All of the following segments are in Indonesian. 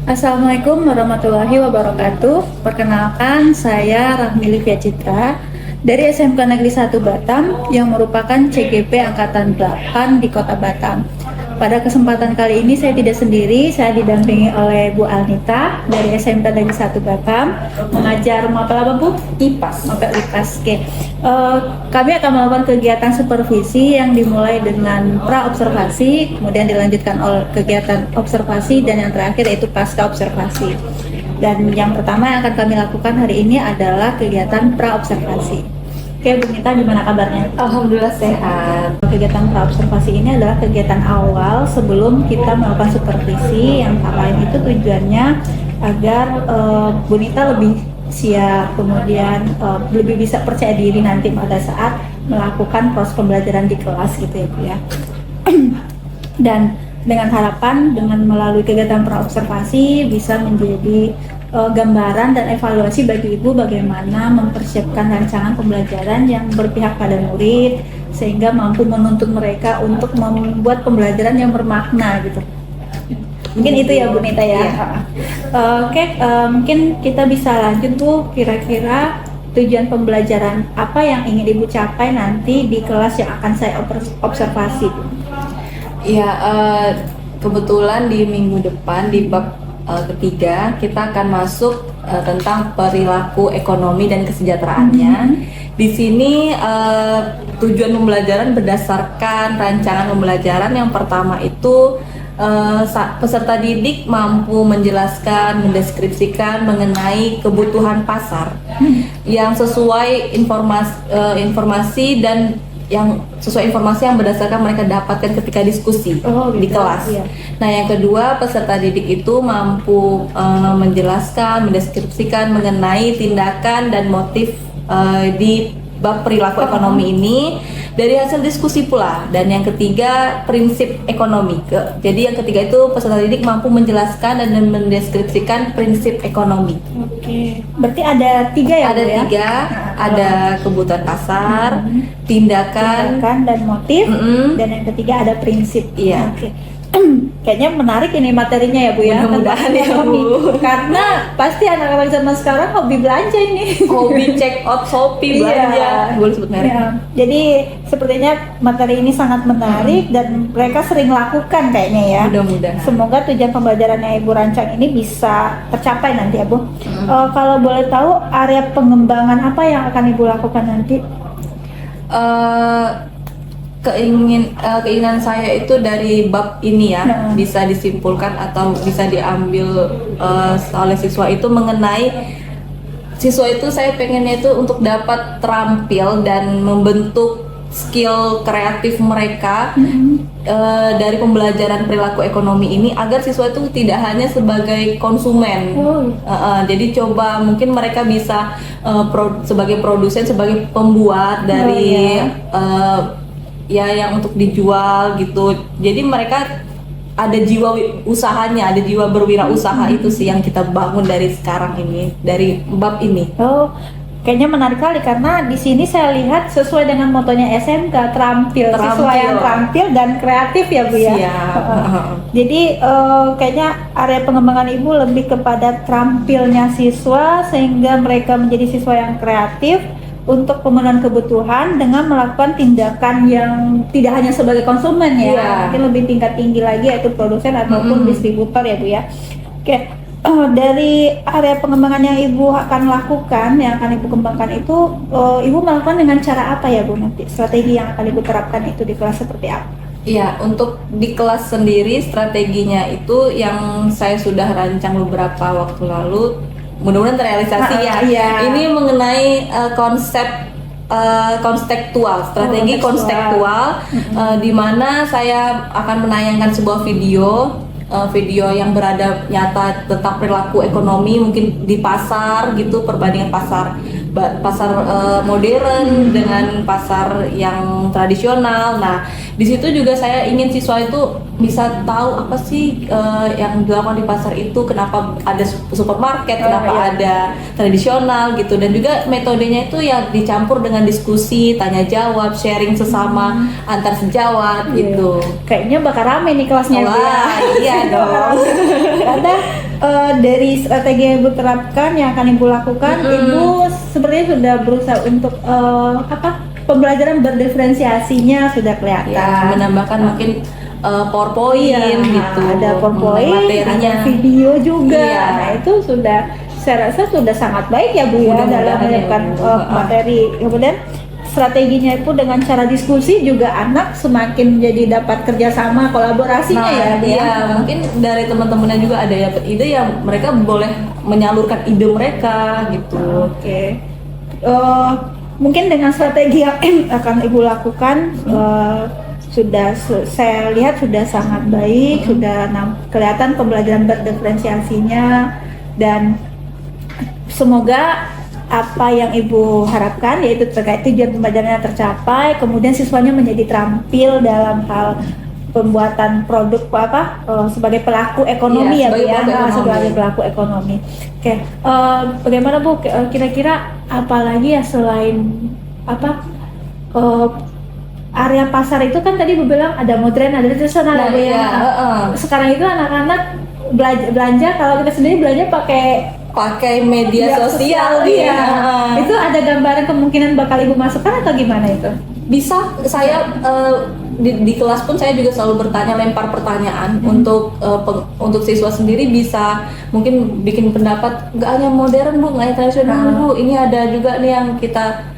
Assalamualaikum warahmatullahi wabarakatuh. Perkenalkan, saya Rahmi Livia Citra dari SMK Negeri 1 Batam yang merupakan CGP Angkatan 8 di Kota Batam. Pada kesempatan kali ini saya tidak sendiri, saya didampingi oleh Bu Alnita dari SMK Negeri 1 Batam mengajar mapel apa Bu? IPAS. Mapel IPAS. Oke. Kami akan melakukan kegiatan supervisi yang dimulai dengan pra-observasi, kemudian dilanjutkan oleh kegiatan observasi, dan yang terakhir yaitu pasca observasi. Dan yang pertama yang akan kami lakukan hari ini adalah kegiatan pra-observasi. Oke, Bu Nita, gimana kabarnya? Alhamdulillah sehat. Kegiatan pra-observasi ini adalah kegiatan awal sebelum kita melakukan supervisi, yang lain itu tujuannya agar Bu Nita lebih siap, kemudian lebih bisa percaya diri nanti pada saat melakukan proses pembelajaran di kelas gitu ya Bu ya. Dan dengan harapan dengan melalui kegiatan pra-observasi bisa menjadi gambaran dan evaluasi bagi Ibu bagaimana mempersiapkan rancangan pembelajaran yang berpihak pada murid sehingga mampu menuntun mereka untuk membuat pembelajaran yang bermakna gitu. Mungkin itu ya Bu Nita ya. Oke, mungkin kita bisa lanjut Bu, kira-kira tujuan pembelajaran apa yang ingin Ibu capai nanti di kelas yang akan saya observasi? Ya, kebetulan di minggu depan di bab ketiga kita akan masuk tentang perilaku ekonomi dan kesejahteraannya. Di sini tujuan pembelajaran berdasarkan rancangan pembelajaran yang pertama itu peserta didik mampu menjelaskan, mendeskripsikan mengenai kebutuhan pasar yang sesuai informasi dan yang sesuai informasi yang berdasarkan mereka dapatkan ketika diskusi di kelas. Iya. Nah, yang kedua, peserta didik itu mampu menjelaskan, mendeskripsikan mengenai tindakan dan motif di bab perilaku ekonomi ini dari hasil diskusi pula. Dan yang ketiga, prinsip ekonomi. Jadi yang ketiga itu peserta didik mampu menjelaskan dan mendeskripsikan prinsip ekonomi. Oke, berarti ada tiga ya? Ada tiga, ada kebutuhan pasar, tindakan dan motif, dan yang ketiga ada prinsip. Iya. Oke. Kayaknya menarik ini materinya ya Bu ya. Mudah-mudahan ya Bu. Karena pasti anak-anak zaman sekarang hobi belanja ini. Hobi check out Shopee belanja. Boleh sebut merek. Iya. Jadi sepertinya materi ini sangat menarik dan mereka sering lakukan kayaknya ya. Mudah-mudahan. Semoga tujuan pembelajaran yang Ibu rancang ini bisa tercapai nanti ya Bu. Kalau boleh tahu area pengembangan apa yang akan Ibu lakukan nanti? Keinginan saya itu dari bab ini ya, bisa disimpulkan atau bisa diambil oleh siswa itu mengenai siswa itu saya pengennya itu untuk dapat terampil dan membentuk skill kreatif mereka dari pembelajaran perilaku ekonomi ini agar siswa itu tidak hanya sebagai konsumen. Jadi coba mungkin mereka bisa sebagai produsen, sebagai pembuat dari ya yang untuk dijual gitu. Jadi mereka ada jiwa usahanya, ada jiwa berwirausaha. Itu sih yang kita bangun dari sekarang ini, dari bab ini. Kayaknya menarik kali karena di sini saya lihat sesuai dengan motonya SMK, terampil. Siswa yang terampil dan kreatif ya Bu ya. Jadi kayaknya area pengembangan Ibu lebih kepada terampilnya siswa sehingga mereka menjadi siswa yang kreatif untuk pemenuhan kebutuhan dengan melakukan tindakan yang tidak hanya sebagai konsumen ya, mungkin lebih tingkat tinggi lagi yaitu produsen ataupun distributor ya Bu ya. Oke, dari area pengembangan yang Ibu akan lakukan, yang akan Ibu kembangkan itu, Ibu melakukan dengan cara apa ya Bu nanti? Strategi yang akan Ibu terapkan itu di kelas seperti apa? Iya, untuk di kelas sendiri strateginya itu yang saya sudah rancang beberapa waktu lalu. Mudah-mudahan terrealisasi ya. Ini mengenai konsep konstektual, strategi konstektual, di mana saya akan menayangkan sebuah video yang berada nyata tentang perilaku ekonomi mungkin di pasar gitu, perbandingan pasar modern dengan pasar yang tradisional. Nah, di situ juga saya ingin siswa itu bisa tahu apa sih yang dilakukan di pasar itu, kenapa ada supermarket, kenapa ada tradisional gitu, dan juga metodenya itu ya dicampur dengan diskusi, tanya jawab, sharing sesama antar sejawat gitu. Kayaknya bakal rame nih kelasnya. Wah, iya dong. Karena dari strategi yang Ibu terapkan, yang akan Ibu lakukan, Ibu sepertinya sudah berusaha untuk pembelajaran berdiferensiasinya sudah kelihatan. Ya, menambahkan mungkin PowerPoint Iya, gitu, ada PowerPoint, materinya, ada video juga. Iya. Nah itu sudah, saya rasa sudah sangat baik ya Bu ya dalam Mudah-mudahan ya, menyiapkan Bu. materi. Kemudian strateginya itu dengan cara diskusi juga anak semakin jadi dapat kerjasama kolaborasinya ya Bu ya. iya, mungkin dari teman-temannya juga ada yang ide yang mereka boleh menyalurkan ide mereka gitu. Oke. Mungkin dengan strategi yang akan Ibu lakukan saya lihat sudah sangat baik, sudah kelihatan pembelajaran berdiferensiasinya, dan semoga apa yang Ibu harapkan yaitu terkait tujuan pembelajarannya tercapai, kemudian siswanya menjadi terampil dalam hal pembuatan produk sebagai pelaku ekonomi Iya, ya Bu sebagai ya, pelaku ekonomi. sebagai pelaku ekonomi. Oke, bagaimana Bu kira-kira apalagi ya selain area pasar itu kan tadi Bu bilang ada modern, ada tradisional, Nah, ada Bu ya. iya, Sekarang itu anak-anak belanja kalau kita sendiri belanja pakai media sosial iya. dia. Itu ada gambaran kemungkinan bakal Ibu masukkan atau gimana itu? Bisa, saya di kelas pun saya juga selalu bertanya, lempar pertanyaan untuk siswa sendiri bisa mungkin bikin pendapat, nggak hanya modern Bu, nggak hanya tradisional Bu, ini ada juga nih yang kita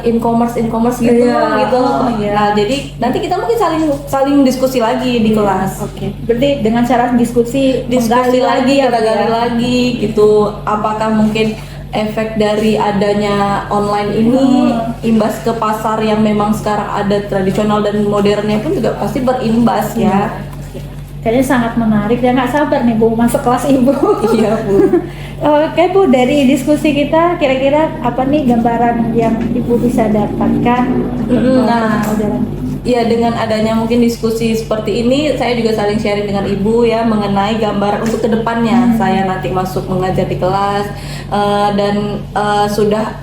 e-commerce gitu Iya. gitu. Oh, iya. Nah jadi nanti kita mungkin saling diskusi lagi di kelas. Oke. Berarti dengan cara diskusi Diskusi lagi, ya, kita Bu ya? gali lagi gitu, apakah mungkin efek dari adanya online ini imbas ke pasar yang memang sekarang ada tradisional dan modernnya pun juga pasti berimbas ya. Kayaknya sangat menarik dan nggak sabar nih Bu masuk kelas Ibu. Iya Bu. Oke Bu, dari diskusi kita kira-kira apa nih gambaran yang Ibu bisa dapatkan? Nah, Pembelajaran? ya dengan adanya mungkin diskusi seperti ini, saya juga saling sharing dengan Ibu ya mengenai gambaran untuk kedepannya. Saya nanti masuk mengajar di kelas dan sudah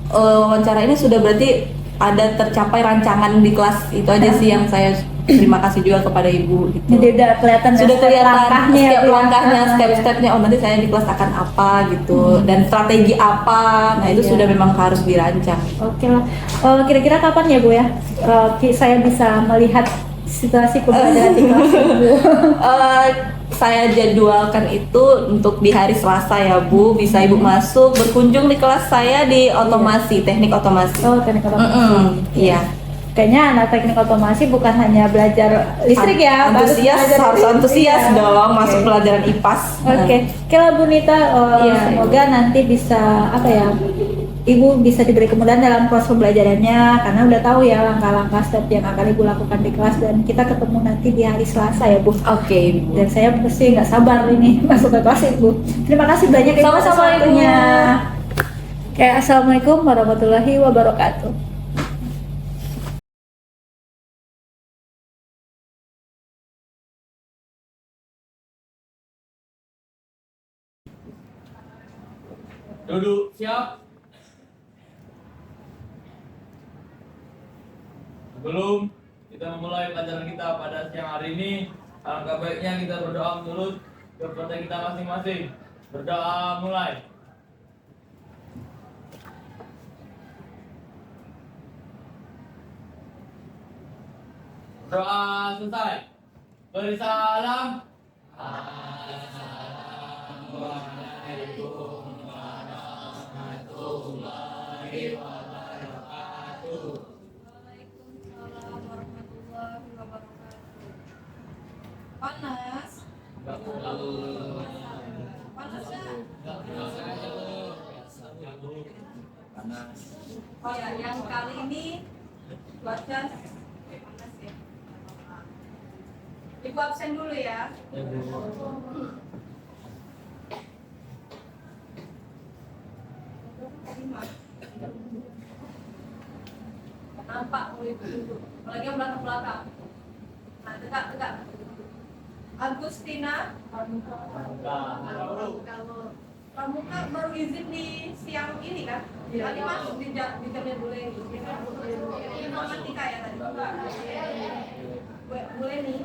wawancara ini sudah berarti ada tercapai rancangan di kelas, itu aja sih yang saya terima kasih juga kepada Ibu gitu. Jadi udah kelihatan Sudah kelihatan langkahnya, setiap Bu ya? langkahnya, step-stepnya, oh nanti saya di kelas akan apa gitu, dan strategi apa, nah itu Iya. sudah memang harus dirancang. Oke lah. Kira-kira kapan ya Bu ya? Saya bisa melihat situasi pembelajaran di kelas Ibu. Saya jadwalkan itu untuk di hari Selasa ya Bu, bisa Ibu masuk berkunjung di kelas saya di otomasi, teknik otomasi. Oh, teknik otomasi. Iya. Kayaknya anak teknik otomasi bukan hanya belajar listrik ya, Harus antusias Iya. dong Oke. masuk pelajaran IPAS. Oke, kalau Bu Nita, Iya. semoga nanti bisa Ibu bisa diberi kemudahan dalam proses pembelajarannya, karena udah tahu ya langkah-langkah step yang akan Ibu lakukan di kelas, dan kita ketemu nanti di hari Selasa ya Bu. Oke, Bu. Dan saya pasti nggak sabar ini masuk ke kelas Ibu. Terima kasih banyak Ibu atas Sama-sama, Ibu. waktunya. Oke, assalamualaikum warahmatullahi wabarakatuh. Duduk, siap. Sebelum kita memulai pelajaran kita pada siang hari ini, alangkah baiknya kita berdoa menurut kepada kita masing-masing. Berdoa mulai. Doa selesai. Beri salam. Waalaikumsalam warahmatullahi wabarakatuh. Panas. Panas ya? Oh ya, yang kali ini cuaca panas ya. Ibu absen dulu ya. Nampak mulai dulu, apalagi yang belakang-belakang. Nah, tegak. Agustina Pramuka baru izin di siang ini kan? Tadi masuk di jamnya boleh informatika ya tadi? Boleh nih?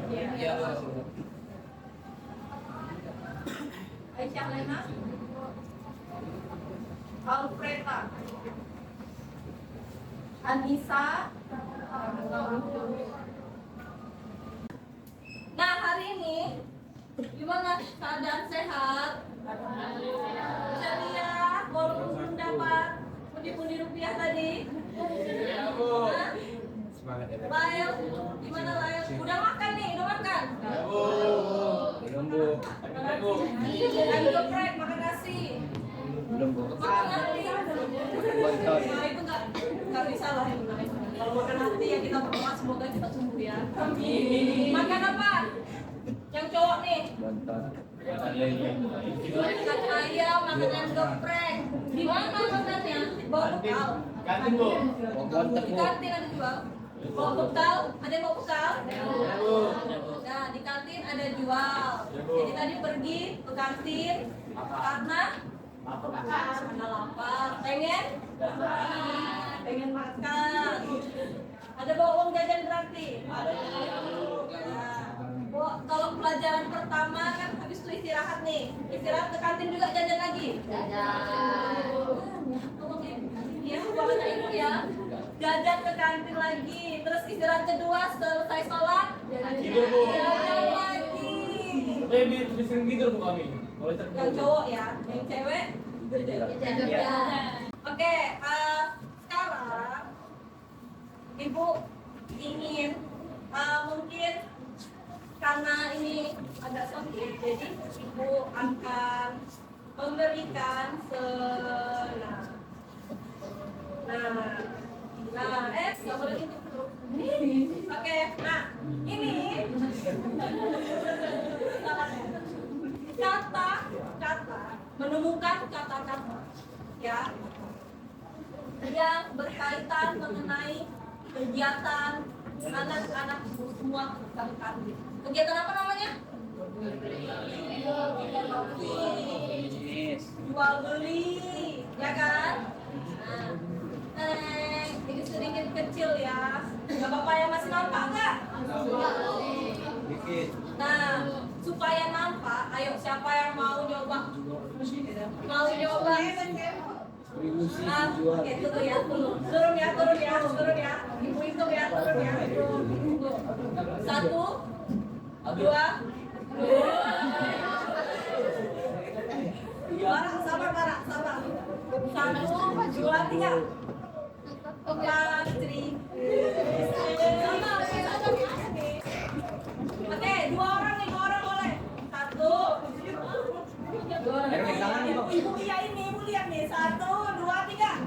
Syahlena, Alfreda, Anissa. Nah, hari ini gimana keadaan sehat? Ceria, walaupun belum dapat pundi-pundi rupiah tadi. Ya, Bu. Hah? Semangat ya. Lael, gimana Lael? Udah makan nih, udah makan? Ya, Bu. Belum bu. Ya, Bu. Ayo geprek, makan nasi. Belum bu. Makan hati. Bontot. Nah, itu nggak bisa lah itu. Kalau makan hati ya kita berdoa semoga kita sembuh ya. Amin. Makan apa? Yang cowok nih. Bontot. Makan lele. Makan ayam, makan geprek. Di mana makannya? Bawa bekal. Kantin, Bu. Bontot Di bu. kantin ada jual. Bawa bekal, ada yang bawa bekal? Ya, Bu. Nah, di kantin ada jual. Jadi tadi pergi ke kantin karena lapar. Pengen? Pengen makan. Ada bawa uang jajan berarti? Ada. Kalau pelajaran pertama kan habis itu istirahat nih. Istirahat ke kantin juga jajan lagi? Jajan. Ya, banget ibu ya. Jajan ke kantin lagi. Terus istirahat kedua selesai sholat. Tidur, Bu. Jajan lagi. Bisa tidur, Bu, kami. Kalau cek, Yang Bu. cowok ya, yang cewek Oke, sekarang ibu ingin mungkin karena ini agak sakit, jadi ibu akan memberikan nggak boleh gitu. Oke, nah ini kata-kata, menemukan kata-kata ya yang berkaitan mengenai kegiatan anak-anak semua kantin. Kegiatan apa namanya? Jual beli, ya kan? Nah, ini sedikit kecil ya. Gak apa-apa ya, masih nampak nggak? Dikit. Nah, supaya nampak, ayo siapa yang mau nyoba? Mau nyoba? Oke, turun ya, turun ya. Ibu hitung ya, turun ya. 1, 2, sabar. 1, 2, 3. 4, 3. Oke, dua orang boleh. 1, 2. Ibu iya ini, ibu lihat nih. 1, 2, 3.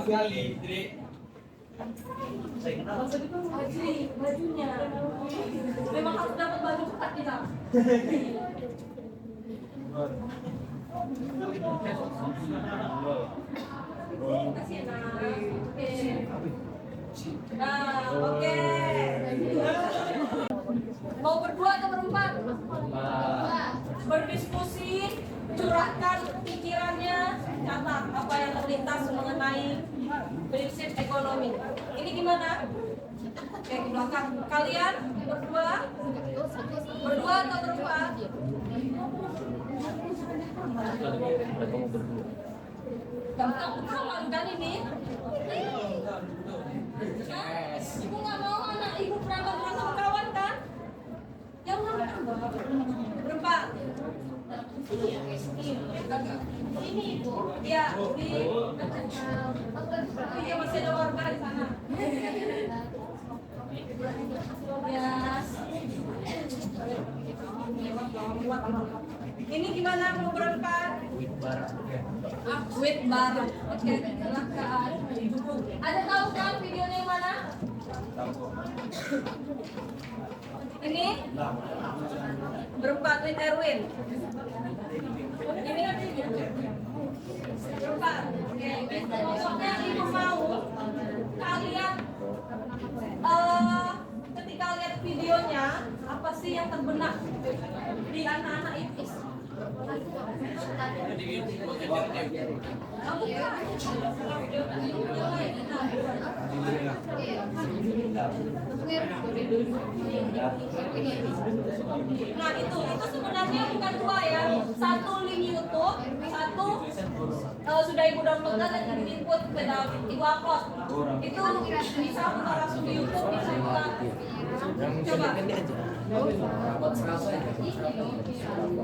Sekali, Dri. Bajunya. Memang harus dapat baju cepat kita. Kasih oke. Mau berdua atau berempat? Berdiskusi, curahkan pikirannya, catat apa yang terlintas mengenai prinsip ekonomi. Ini gimana? Oke, di belakang. Kalian berdua atau berempat? Gampang betul kan ini? Ibu nggak mau anak ibu berantem kawan kan? Jangan berempat. Ini ibu. Ya, iya masih ada warga di sana. Ini gimana mau berempat? With bar. Oke, silakan. Ada tahu kan videonya yang mana? Ini berempat with Erwin. Ini kan berempat. Oke, pokoknya ibu mau kalian ketika lihat videonya apa sih yang terbenak di anak-anak itu? Nah itu sebenarnya bukan dua ya, satu link YouTube, satu sudah ibu downloadkan dan input ke dalam ibu upload. Itu bisa buka langsung di YouTube, bisa buka. Coba.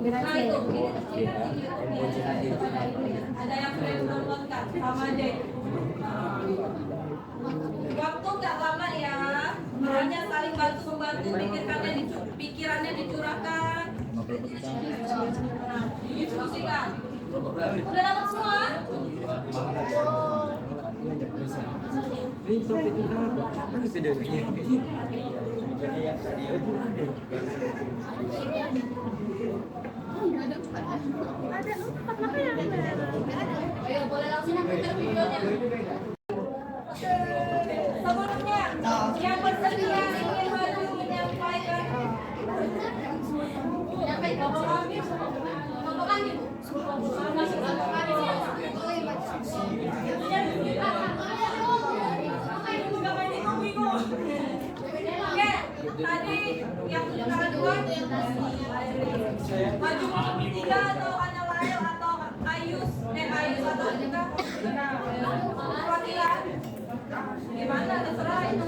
Nah itu, ada yang sudah ibu downloadkan, sama deh. Waktu nggak lama ya, hanya saling bantu membantu, pikirannya dicurahkan, diskusikan. Udah dapat semua? Ayo boleh langsung putar videonya. Sebelumnya, yang bersedia ingin maju menyampaikan. Oke, tadi yang putaran dua maju tiga atau Analail atau Ayus atau juga perwakilan. Gimana terserah itu.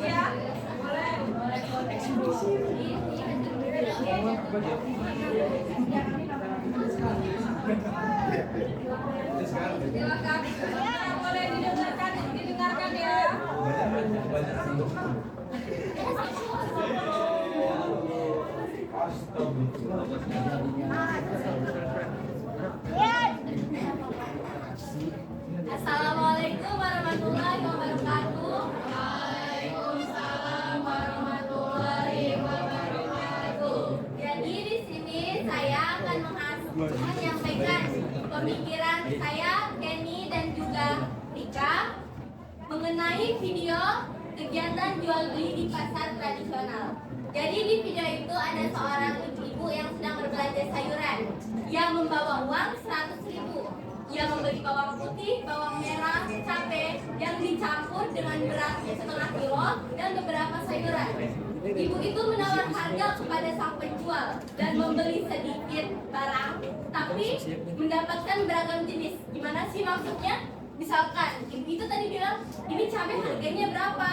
Ya, boleh. Silakan. Boleh didengarkan ya. Assalamualaikum warahmatullahi wabarakatuh. Waalaikumsalam warahmatullahi wabarakatuh. Jadi di sini saya akan menyampaikan pemikiran saya, Kenny dan juga Rika mengenai video kegiatan jual beli di pasar tradisional. Jadi di video itu ada seorang ibu-ibu yang sedang berbelanja sayuran. Ia membawa uang 100.000. Ia membeli bawang putih, bawang merah, cabai yang dicampur dengan beras setengah kilo dan beberapa sayuran. Ibu itu menawar harga kepada sang penjual dan membeli sedikit barang, tapi mendapatkan beragam jenis. Gimana sih maksudnya? Misalkan ibu itu tadi bilang, ini cabai harganya berapa?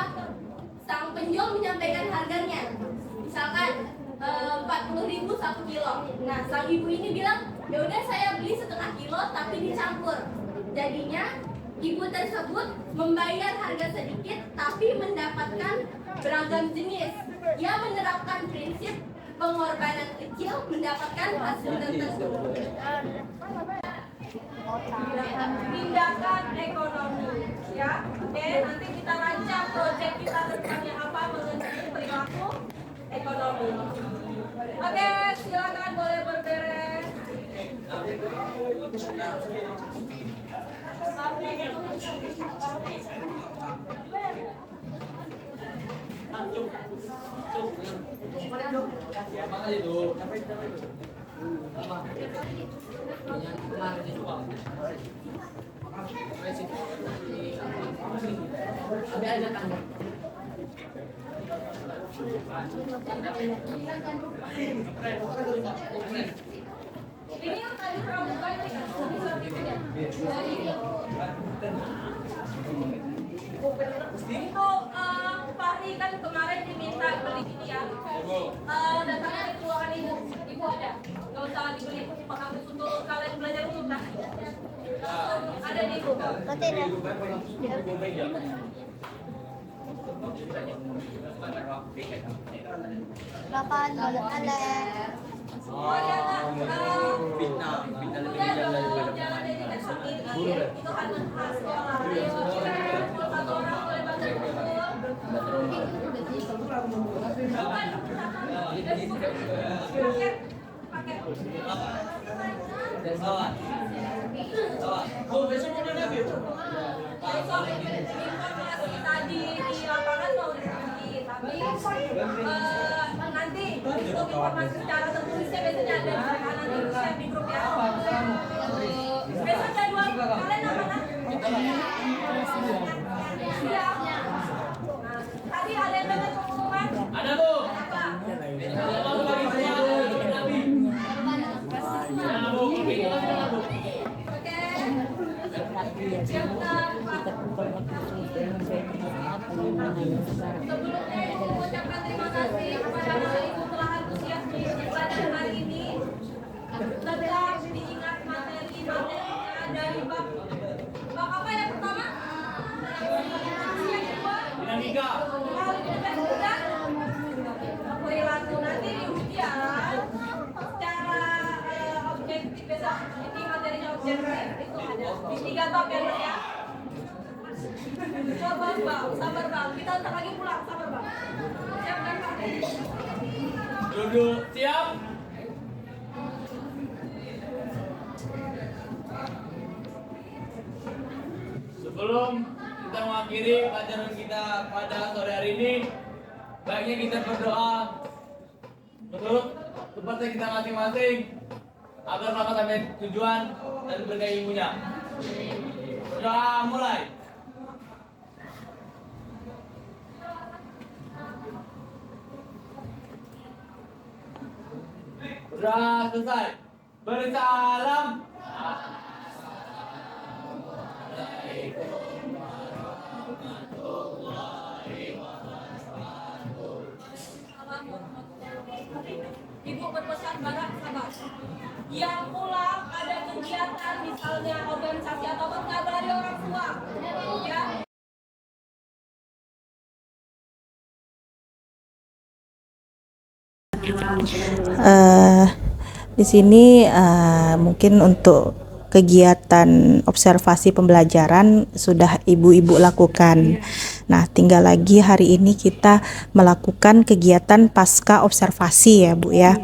Sang penjual menyampaikan harganya. Misalkan 40.000 1 kilo. Nah, sang ibu ini bilang, ya udah saya beli setengah kilo tapi dicampur. Jadinya ibu tersebut membayar harga sedikit tapi mendapatkan beragam jenis. Ia menerapkan prinsip pengorbanan kecil mendapatkan hasil tertentu. Tindakan ekonomi, ya. Oke, nanti kita rancang proyek kita tentangnya apa mengenai perilaku ekonomi. Oke, silakan boleh berberes. Ini yang tadi pramuka ini kan sertifikatnya. Untuk Fahri kan kemarin diminta beli ini ya. Datangnya di ruangan ibu ada. Gak usah dibeli penghapus untuk kalian belajar untuk ada di ibu. Lapan Oh ya nak, jangan dedikan sakit ya. Itu kan khas sekolah. Ayo, satu orang boleh bantu pakai. Informasi tadi di lapangan mau diikuti, tapi nanti untuk informasi secara tertulisnya biasanya ada di kanan di share di grup ya. Besok jadwal kalian apa nak? Iya. Sebelumnya Ibu mengucapkan terima kasih kepada Bapak Ibu telah antusias mengikuti pelajaran hari ini. Tetap diingat materi-materinya dari bab apa yang pertama? Yang kedua? Dinamika. Dan juga perilaku. Nanti di ujian secara objektif besok ini materinya objektif itu ada di 3 bab ya. Sabar bang, kita ntar lagi pulang, sabar bang. Siap kan Pak? Duduk siap. Sebelum kita mengakhiri pelajaran kita pada sore hari ini, baiknya kita berdoa menurut seperti kita masing-masing agar selamat sampai tujuan dan berkah ilmunya. Doa mulai. Sudah selesai. Bersalam. Ibu berpesan pada sahabat yang pulang ada kegiatan misalnya organisasi ataupun kabar dari orang tua ya. Di sini mungkin untuk kegiatan observasi pembelajaran sudah ibu-ibu lakukan. Nah, tinggal lagi hari ini kita melakukan kegiatan pasca observasi ya Bu ya.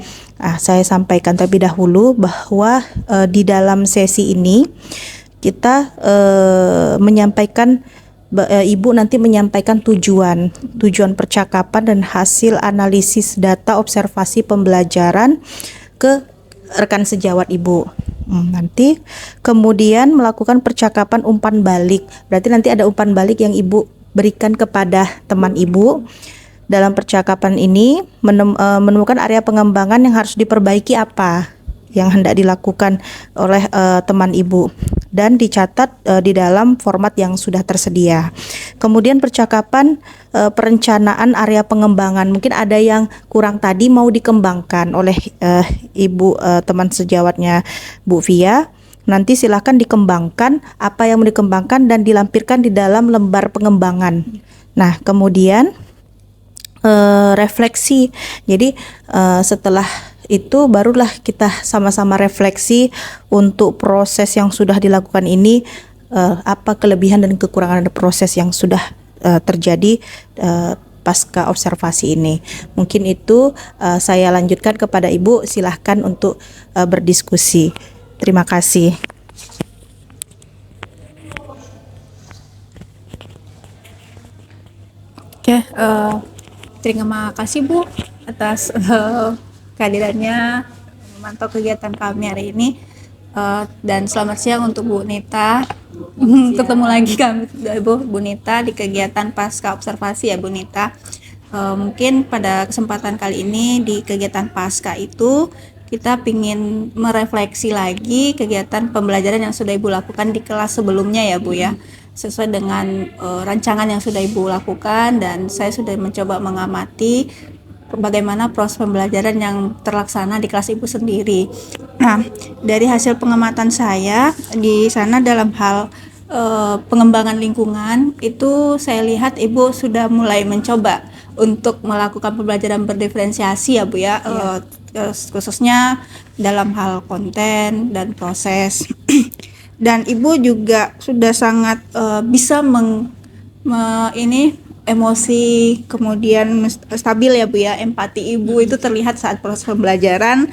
Saya sampaikan terlebih dahulu bahwa di dalam sesi ini kita menyampaikan Ibu nanti menyampaikan tujuan percakapan dan hasil analisis data observasi pembelajaran ke rekan sejawat Ibu. Nanti kemudian melakukan percakapan umpan balik. Berarti nanti ada umpan balik yang Ibu berikan kepada teman Ibu. Dalam percakapan ini menemukan area pengembangan yang harus diperbaiki apa yang hendak dilakukan oleh teman Ibu dan dicatat di dalam format yang sudah tersedia. Kemudian percakapan perencanaan area pengembangan, mungkin ada yang kurang tadi mau dikembangkan oleh Ibu teman sejawatnya Bu Via. Nanti silahkan dikembangkan apa yang mau dikembangkan dan dilampirkan di dalam lembar pengembangan. Nah, kemudian refleksi. Jadi setelah itu barulah kita sama-sama refleksi untuk proses yang sudah dilakukan ini, apa kelebihan dan kekurangan proses yang sudah terjadi pasca observasi ini. Mungkin itu saya lanjutkan kepada Ibu, silahkan untuk berdiskusi. Terima kasih. Oke, terima kasih Bu atas kehadirannya memantau kegiatan kami hari ini. Dan selamat siang untuk Bu Nita. Ketemu lagi kami Bu Nita di kegiatan pasca observasi ya Bu Nita. Mungkin pada kesempatan kali ini di kegiatan pasca itu kita ingin merefleksi lagi kegiatan pembelajaran yang sudah Ibu lakukan di kelas sebelumnya ya Bu ya, sesuai dengan rancangan yang sudah Ibu lakukan, dan saya sudah mencoba mengamati bagaimana proses pembelajaran yang terlaksana di kelas Ibu sendiri. Nah, dari hasil pengamatan saya di sana dalam hal pengembangan lingkungan itu saya lihat Ibu sudah mulai mencoba untuk melakukan pembelajaran berdiferensiasi ya Bu ya, khususnya dalam hal konten dan proses. Dan Ibu juga sudah sangat bisa emosi kemudian stabil ya Bu ya. Empati Ibu itu terlihat saat proses pembelajaran,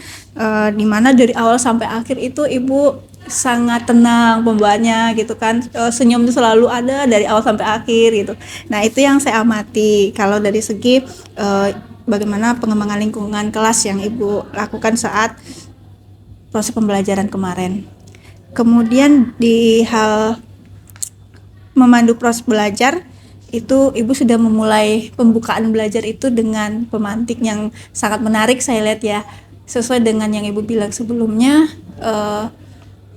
di mana dari awal sampai akhir itu Ibu sangat tenang pembawaannya gitu kan, senyum itu selalu ada dari awal sampai akhir gitu. Nah, itu yang saya amati kalau dari segi bagaimana pengembangan lingkungan kelas yang Ibu lakukan saat proses pembelajaran kemarin. Kemudian di hal memandu proses belajar itu Ibu sudah memulai pembukaan belajar itu dengan pemantik yang sangat menarik saya lihat ya, sesuai dengan yang Ibu bilang sebelumnya.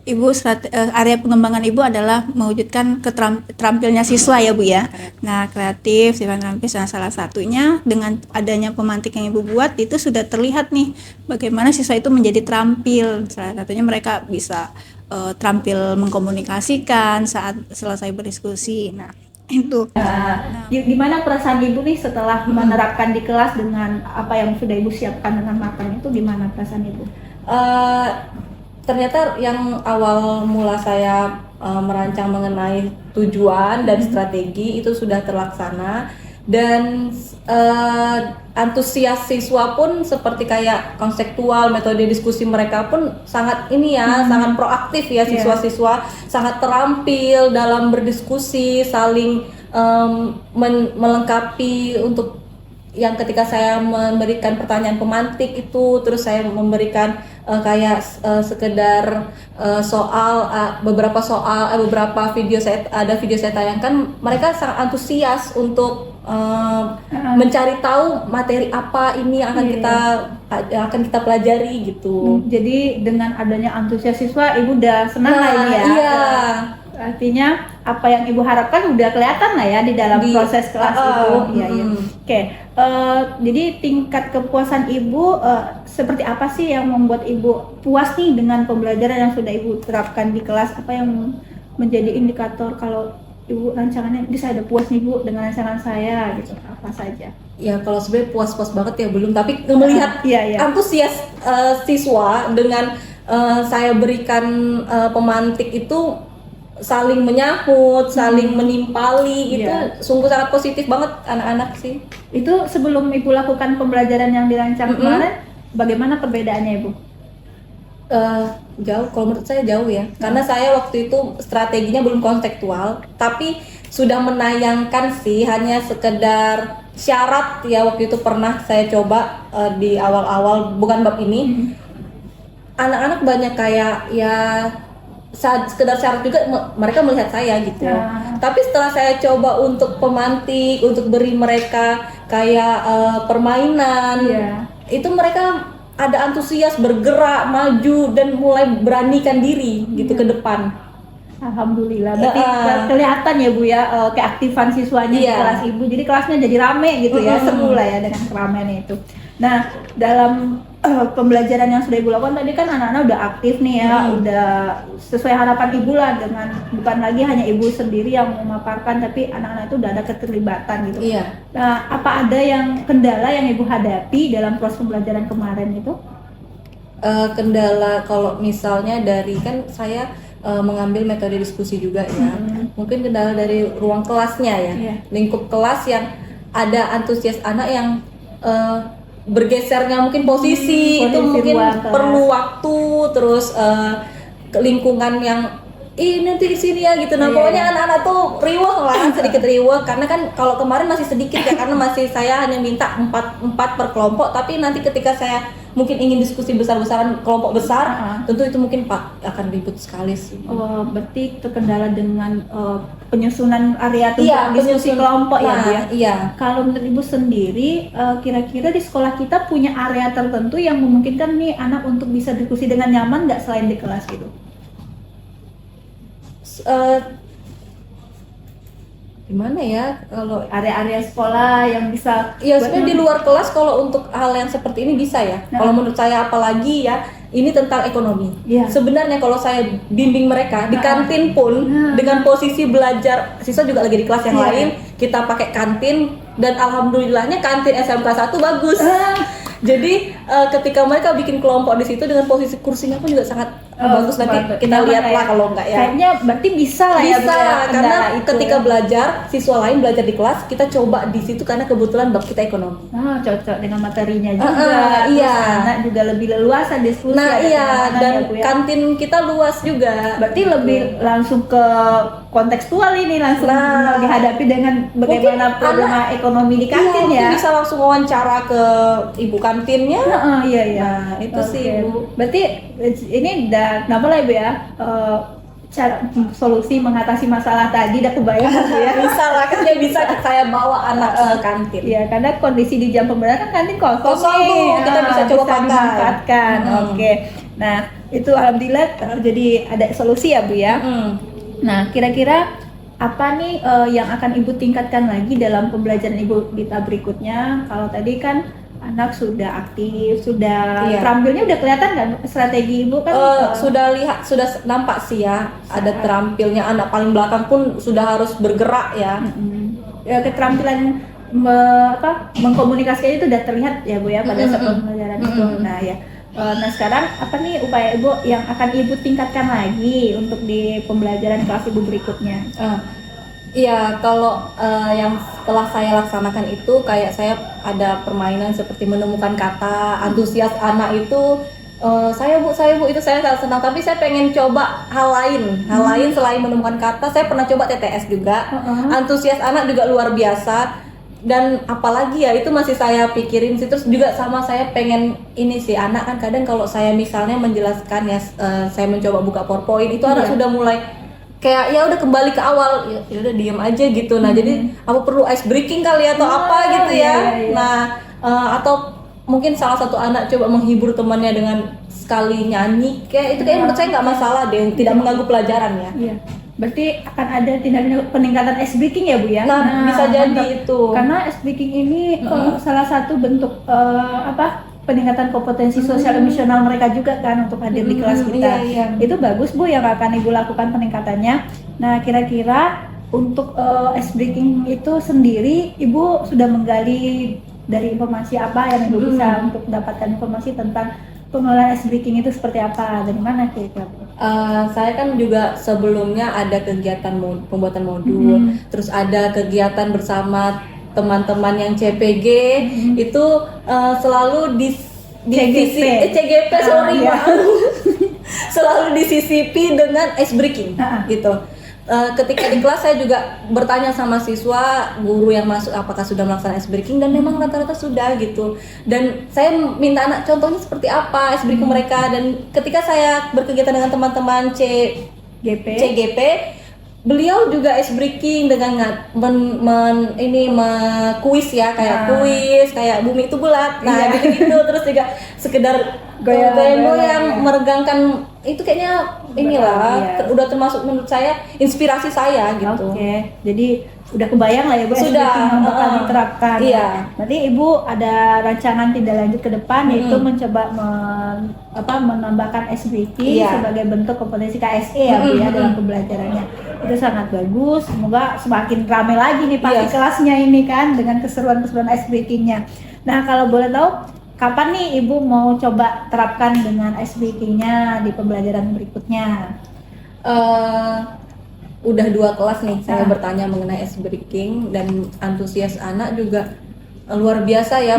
Ibu area pengembangan Ibu adalah mewujudkan terampilnya siswa ya Bu ya. Nah, kreatif, sifat terampil, nah, salah satunya dengan adanya pemantik yang Ibu buat itu sudah terlihat nih bagaimana siswa itu menjadi terampil. Salah satunya mereka bisa terampil mengkomunikasikan saat selesai berdiskusi. Nah, itu. Gimana perasaan Ibu nih setelah menerapkan di kelas dengan apa yang sudah Ibu siapkan dengan matang itu, gimana perasaan Ibu? Ternyata yang awal mula saya merancang mengenai tujuan dan strategi itu sudah terlaksana, dan antusias siswa pun seperti kayak konseptual, metode diskusi mereka pun sangat sangat proaktif ya, siswa-siswa sangat terampil dalam berdiskusi, saling melengkapi untuk yang ketika saya memberikan pertanyaan pemantik itu, terus saya memberikan sekedar beberapa video saya tayangkan, mereka sangat antusias untuk mencari tahu materi apa ini yang akan kita pelajari gitu. Jadi dengan adanya antusias siswa, Ibu udah senang lah ini ya. Iya. Artinya apa yang Ibu harapkan udah kelihatan lah ya di dalam proses kelas itu. Iya, iya. Oke. Jadi tingkat kepuasan Ibu seperti apa sih yang membuat Ibu puas nih dengan pembelajaran yang sudah Ibu terapkan di kelas? Apa yang menjadi indikator kalau Ibu rancangannya ini saya udah puas nih Bu dengan rancangan saya gitu, apa saja? Ya kalau sebenarnya puas-puas banget ya belum, tapi melihat antusias siswa dengan saya berikan pemantik itu saling menyahut, saling menimpali, itu sungguh sangat positif banget anak-anak sih. Itu sebelum Ibu lakukan pembelajaran yang dirancang kemarin, bagaimana perbedaannya Ibu? Jauh, kalau menurut saya jauh ya, karena saya waktu itu strateginya belum konseptual, tapi sudah menayangkan sih, hanya sekedar syarat ya. Waktu itu pernah saya coba di awal-awal, bukan bab ini, anak-anak banyak kayak ya sekedar syarat juga mereka melihat saya gitu. Tapi setelah saya coba untuk pemantik, untuk beri mereka kayak permainan, itu mereka ada antusias, bergerak, maju, dan mulai beranikan diri gitu ke depan. Alhamdulillah, berarti kelihatan ya Bu ya keaktifan siswanya di kelas Ibu. Jadi kelasnya jadi rame gitu ya, seru lah ya dengan keramaian itu. Nah, dalam pembelajaran yang sudah Ibu lakukan tadi kan anak-anak udah aktif nih ya, udah sesuai harapan Ibu lah, dengan bukan lagi hanya Ibu sendiri yang memaparkan, tapi anak-anak itu udah ada keterlibatan gitu. Nah, apa ada yang kendala yang Ibu hadapi dalam proses pembelajaran kemarin itu? Kendala kalau misalnya dari kan saya mengambil metode diskusi juga ya. Mungkin kendala dari ruang kelasnya ya, lingkup kelas yang ada antusias anak yang bergesernya mungkin posisi itu mungkin perlu waktu, terus lingkungan yang nanti di sini ya gitu. Nah, pokoknya anak-anak tuh riweh lah, sedikit riweh, karena kan kalau kemarin masih sedikit ya, karena masih saya hanya minta 4 per kelompok, tapi nanti ketika saya mungkin ingin diskusi besar-besaran kelompok besar, tentu itu mungkin akan ribut sekali sih. Oh, berarti terkendala dengan penyusunan area tempat diskusi kelompok ya Bu ya? Iya. Kalau menurut Ibu sendiri, kira-kira di sekolah kita punya area tertentu yang memungkinkan nih anak untuk bisa diskusi dengan nyaman nggak selain di kelas gitu? Gimana ya kalau area-area sekolah yang bisa sebenarnya di luar kelas kalau untuk hal yang seperti ini bisa ya. Kalau menurut saya, apalagi ya ini tentang ekonomi. Sebenarnya kalau saya bimbing mereka di kantin pun dengan posisi belajar, siswa juga lagi di kelas yang lain, kita pakai kantin, dan alhamdulillahnya kantin SMK 1 bagus. Jadi ketika mereka bikin kelompok di situ dengan posisi kursinya pun juga sangat bagus. Nanti kita lihat lah kalau enggak ya. Kayaknya berarti bisa lah ya. Bisa, karena ketika belajar, siswa lain belajar di kelas, kita coba di situ karena kebetulan bab kita ekonomi. Cocok dengan materinya juga. Anak juga lebih leluasa diskusi. Dan kantin kita luas juga. Berarti lebih langsung ke kontekstual ini, langsung dihadapi dengan bagaimana problema ekonomi di kantin ya. Bisa langsung wawancara ke ibu kantinnya. Nah, itu sih Bu. Berarti ini udah kenapa lah Ibu ya? Cara solusi mengatasi masalah tadi udah kebayang Bu ya. Bisa lah, kan dia bisa saya bawa anak ke kantin. Iya, karena kondisi di jam pembelajaran kan kantin kosong nih. Kita bisa coba dimanfaatkan. Oke. Nah, itu alhamdulillah jadi ada solusi ya Bu ya. Nah, kira-kira apa nih yang akan Ibu tingkatkan lagi dalam pembelajaran Ibu di tahap berikutnya? Kalau tadi kan anak sudah aktif, sudah Iya. terampilnya udah kelihatan kan strategi Ibu kan? Sudah nampak sih ya, ada terampilnya anak paling belakang pun sudah harus bergerak ya. Ya, keterampilan mengkomunikasikan itu udah terlihat ya Bu ya pada saat pembelajaran itu. Nah ya, nah sekarang apa nih upaya Ibu yang akan Ibu tingkatkan lagi untuk di pembelajaran kelas Ibu berikutnya? Iya, kalau yang setelah saya laksanakan itu kayak saya ada permainan seperti menemukan kata, antusias anak itu saya bu itu saya sangat senang, tapi saya pengen coba hal lain selain menemukan kata. Saya pernah coba TTS juga, antusias anak juga luar biasa, dan apalagi ya itu masih saya pikirin sih. Terus juga sama saya pengen ini sih, anak kan kadang kalau saya misalnya menjelaskan ya, saya mencoba buka PowerPoint itu anak sudah mulai kayak ya udah kembali ke awal, ya udah diem aja gitu. Nah jadi apa perlu ice breaking kali atau apa gitu ya. Nah atau mungkin salah satu anak coba menghibur temannya dengan sekali nyanyi, kayak itu kayak menurut saya nggak masalah deh, tidak mengganggu pelajaran ya. Iya. Berarti akan ada tindak peningkatan ice breaking ya Bu ya? Nah, bisa jadi mantap. itu. Karena ice breaking ini salah satu bentuk peningkatan kompetensi sosial emosional mereka juga kan untuk hadir di kelas kita. Iya. Itu bagus Bu yang akan Ibu lakukan peningkatannya. Nah, kira-kira untuk ice breaking itu sendiri Ibu sudah menggali dari informasi apa yang Ibu bisa untuk mendapatkan informasi tentang pengelolaan ice breaking itu seperti apa, dari mana kira-kira? Saya kan juga sebelumnya ada kegiatan pembuatan modul, terus ada kegiatan bersama teman-teman yang CPG, itu selalu di CGP sorry ya. selalu disisipi dengan ice breaking gitu. Ketika di kelas saya juga bertanya sama siswa, guru yang masuk apakah sudah melaksanakan ice breaking, dan memang rata-rata sudah gitu. Dan saya minta anak contohnya seperti apa ice breaking mereka, dan ketika saya berkegiatan dengan teman-teman CGP, beliau juga ice breaking dengan kuis ya, kayak kuis, kayak bumi itu bulat, nah gitu-gitu. Terus juga sekedar goyang-goyang, meregangkan, itu kayaknya inilah udah termasuk menurut saya inspirasi saya gitu. Oke, jadi udah kebayang lah ya Bu, Sudah, yang bakal diterapkan. Iya. Nanti Ibu ada rancangan tindak lanjut ke depan, yaitu mencoba menambahkan SBT sebagai bentuk kompetensi KSE ya Bu ya dalam pembelajarannya. Itu sangat bagus. Semoga semakin ramai lagi nih pasti kelasnya ini kan dengan keseruan-keseruan SBT-nya. Nah, kalau boleh tahu kapan nih Ibu mau coba terapkan dengan ice breaking-nya di pembelajaran berikutnya? Udah 2 kelas nih saya bertanya mengenai ice breaking, dan antusias anak juga luar biasa ya.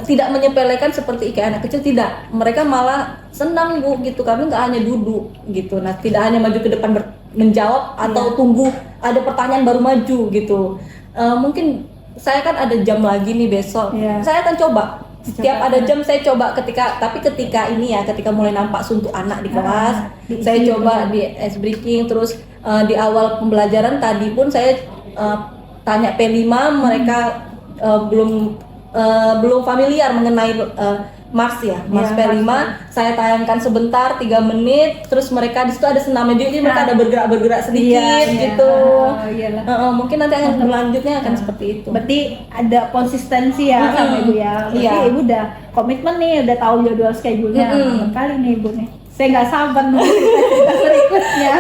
Tidak menyepelekan seperti kayak anak kecil, tidak. Mereka malah senang Bu gitu, kami nggak hanya duduk gitu. Nah, tidak hanya maju ke depan menjawab atau tunggu ada pertanyaan baru maju gitu. Mungkin saya kan ada jam lagi nih besok, saya akan coba. Setiap ada jam saya coba, ketika mulai nampak suntuk anak di kelas, saya coba di ice breaking. Terus di awal pembelajaran tadi pun saya tanya P5, mereka belum familiar mengenai Mars P5. Saya tayangkan sebentar 3 menit, terus mereka di situ ada senamnya juga, jadi mereka ada bergerak sedikit gitu. Mungkin nanti akan berlanjutnya akan seperti itu. Berarti ada konsistensi ya sama Ibu ya. Berarti Ibu udah komitmen nih, udah tahu jadwal schedule-nya. Kali nih Ibu nih. Saya nggak sabar nunggu cerita berikutnya.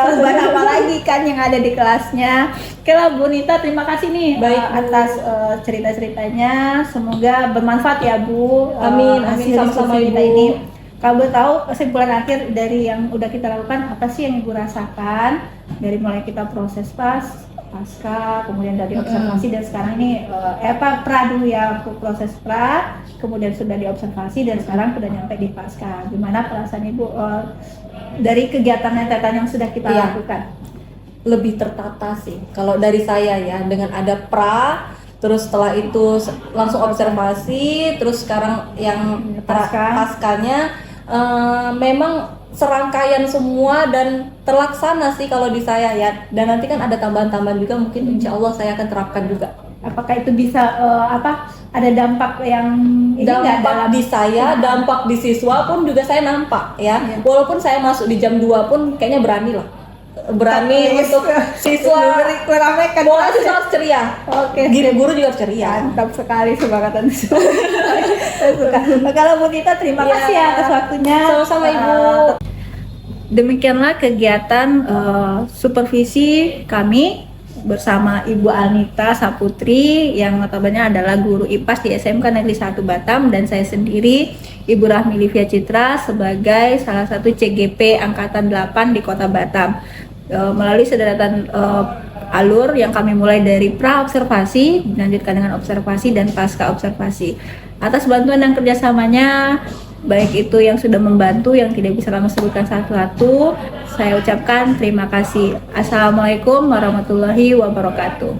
Perubahan apa lagi kan yang ada di kelasnya. Oke lah Bu Nita, terima kasih nih atas cerita-ceritanya. Semoga bermanfaat ya Bu. Amin, sama-sama kita ini. Kalau boleh tahu kesimpulan akhir dari yang udah kita lakukan, apa sih yang Ibu rasakan dari mulai kita proses pasca, kemudian dari observasi, dan sekarang ini pra dulu ya, untuk proses pra, kemudian sudah diobservasi, dan sekarang sudah nyampe di pasca. Gimana perasaan Ibu dari kegiatan yang sudah kita lakukan? Lebih tertata sih kalau dari saya ya, dengan ada pra, terus setelah itu langsung observasi, terus sekarang yang paskanya memang serangkaian semua dan terlaksana sih kalau di saya ya. Dan nanti kan ada tambahan-tambahan juga, mungkin insya Allah saya akan terapkan juga. Apakah itu bisa ada dampak yang ini nggak Dampak dalam di saya, dampak di siswa pun juga saya nampak ya. Walaupun saya masuk di jam 2 pun kayaknya berani lah. Berani Yes. untuk siswa meramaikan Pokoknya siswa harus ceria. Oke. Guru juga harus ceria. Mantap sekali semangat saya suka. Kalau Bu Nita terima Iya. kasih ya atas waktunya. Sama-sama, Ibu. Demikianlah kegiatan supervisi kami bersama Ibu Alnita Saputri yang notabene adalah guru IPAS di SMK Negeri 1 Batam, dan saya sendiri Ibu Rahmi Livia Citra sebagai salah satu CGP Angkatan 8 di Kota Batam. Melalui sederetan alur yang kami mulai dari pra-observasi, dilanjutkan dengan observasi dan pasca observasi. Atas bantuan dan kerjasamanya, baik itu yang sudah membantu, yang tidak bisa kami sebutkan satu-satu, saya ucapkan terima kasih. Assalamualaikum warahmatullahi wabarakatuh.